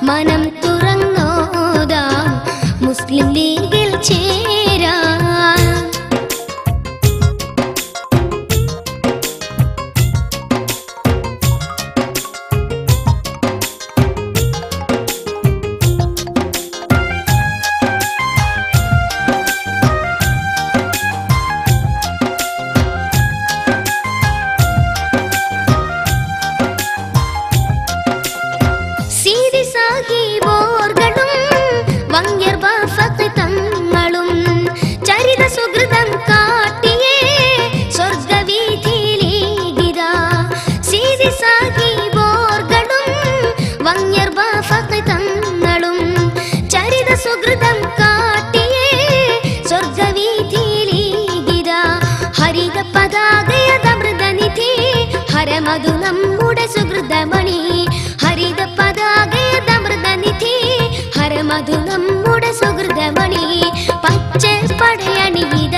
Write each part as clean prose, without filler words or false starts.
മനം തുറന്നോതാം മുസ്ലിം ലീഗിൽ ചേരാൻ. ഹരമതു നമ്മുടെ സുഹൃതമണി ഹരിത പതാകയതമൃതനിധി ഹരമതു നമ്മുടെ സുഹൃതമണി പച്ച പടയണി ഇത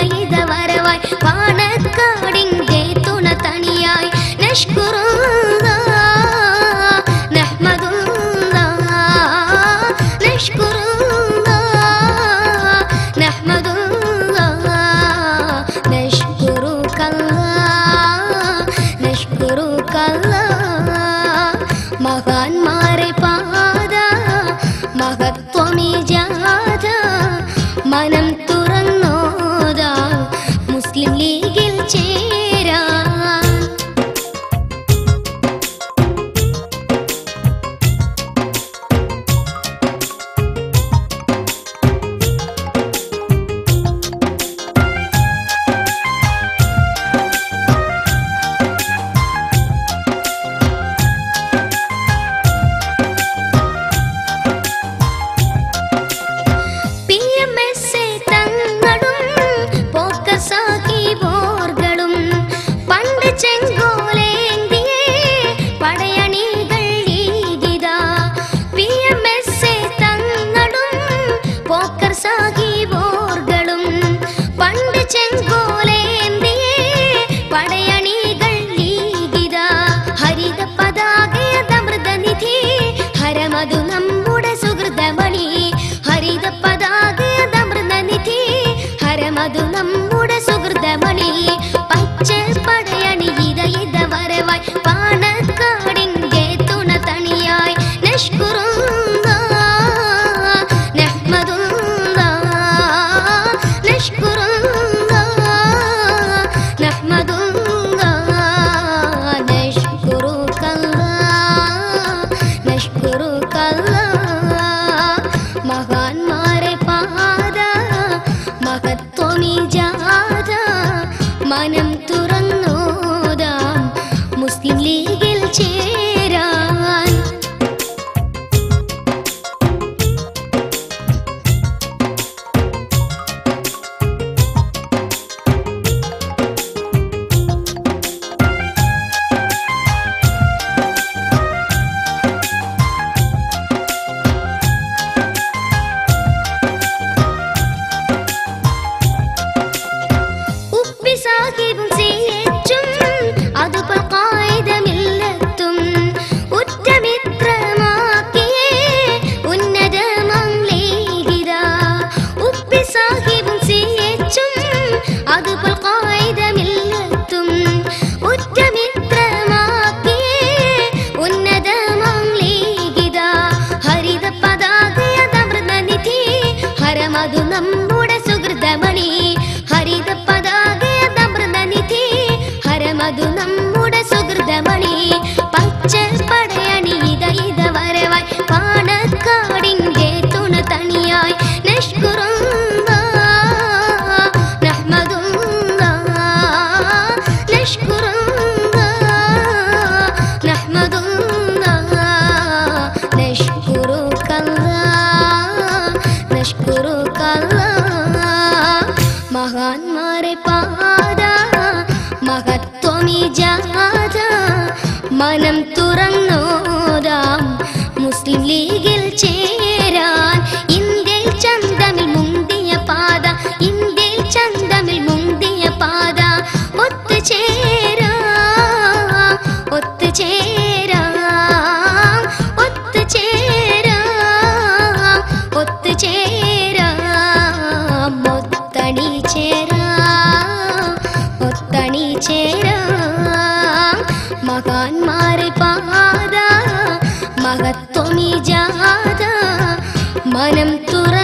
വരവായി പാണക്കാടിന്റെ തുണ തണിയായി നഷ്കുറുല്ലാഹ് നഹ്മദുല്ലാഹ് നഷ്കുറുല്ലാഹ് നഹ്മദുല്ലാഹ് മഹാന്മാരെ പാത മഹത്വമീ ജാഥ മനം തുറന്നോതാ മുസ്ലിം ലീഗിൽ ചേരാൻ. ഹരമതു നമ്മുടെ സുഹൃതമണി ഹരിത പതാകയതമൃതനിധി ഹരമതു നമ്മുടെ സുഹൃതമണി പച്ച പടയണി ഇത വരവായി പാണക്കാടിന്റെ തുണ തണിയായി നഷ്കുറുല്ലാഹ് നഹ്മദുല്ലാഹ് നഷ്കുറുല്ലാഹ് നഹ്മദുല്ലാഹ് മഹാന്മാരെ പാത മഹത്വമീ ജാഥ മനം തുറന്നോതാം മുസ്ലിം ലീഗിൽ ചേരാൻ. സാഹിബും സിയച്ചും അതുപ ഖായിദമില്ലത്തും ഉറ്റമിത്രമാക്കിയേ ഉന്നതമാം ലീഗിത ഉപ്പി സാഹിബും സിയച്ചും അതുപ ഖായിദമില്ലത്തും ഉറ്റമിത്രമാക്കിയേ ഉന്നതമാം ലീഗിത ഹരിത പതാകയതമൃതനിധി ഹരമതു നമ്മുടെ സുഹൃതമണി ഹരിത ഹരമതു നമ്മുടെ സുഹൃതമണി പച്ച പടയണി ഇത വരവായി പാണക്കാടിന്റെ തുണ തണിയായി നഷ്കുറുല്ലാഹ് നഹ്മദുല്ലാഹ് നഷ്കുറുല്ലാഹ് നഹ്മദുല്ലാഹ് നഷ്കുറുക്കല്ലാഹ് നഷ്കുറുക്കല്ലാഹ് മഹാന്മാരെ പാത മഹത്വമീ ജാഥ മനം തുറന്നോതാം മുസ്ലിം ലീഗിൽ ചേരാൻ. ഇന്ത്യയിൽ ചന്തമിൽ മുന്തിയ പാത ഇന്ത്യയിൽ ചന്തമിൽ മുന്തിയ പാത ഒത്തുചേരാം ഒത്തുചേരാം ഒത്തുചേരാം മഹത്വമീ ജാഥ മനം തുറന്നോരാം